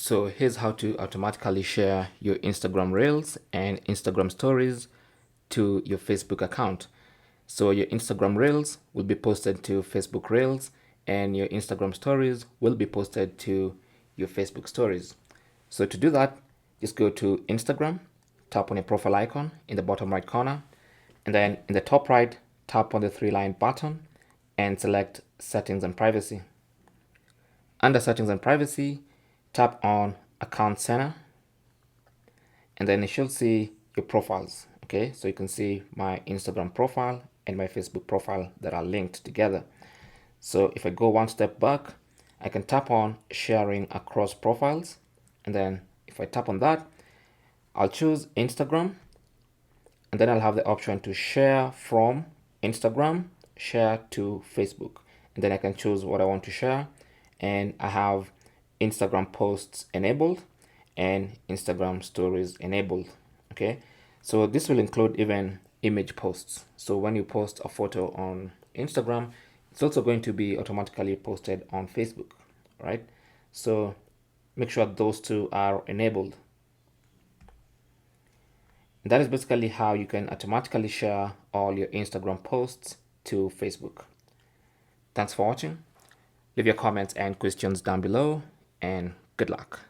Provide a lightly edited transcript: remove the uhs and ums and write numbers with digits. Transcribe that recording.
So here's how to automatically share your Instagram Reels and Instagram Stories to your Facebook account. So your Instagram Reels will be posted to Facebook Reels and your Instagram Stories will be posted to your Facebook Stories. So to do that, just go to Instagram, tap on your profile icon in the bottom right corner, and then in the top right, tap on the three-line button and select Settings and Privacy. Under Settings and Privacy, tap on Account Center, and then you should see your profiles. Okay, so you can see my Instagram profile and my Facebook profile that are linked together. So if I go one step back, I can tap on Sharing Across Profiles, and then if I tap on that, I'll choose Instagram, and then I'll have the option to share from Instagram, share to Facebook, and then I can choose what I want to share, and I have Instagram posts enabled and Instagram stories enabled. Okay, so this will include even image posts. So when you post a photo on Instagram, it's also going to be automatically posted on Facebook, right? So make sure those two are enabled. That is basically how you can automatically share all your Instagram posts to Facebook. Thanks for watching. Leave your comments and questions down below, and good luck.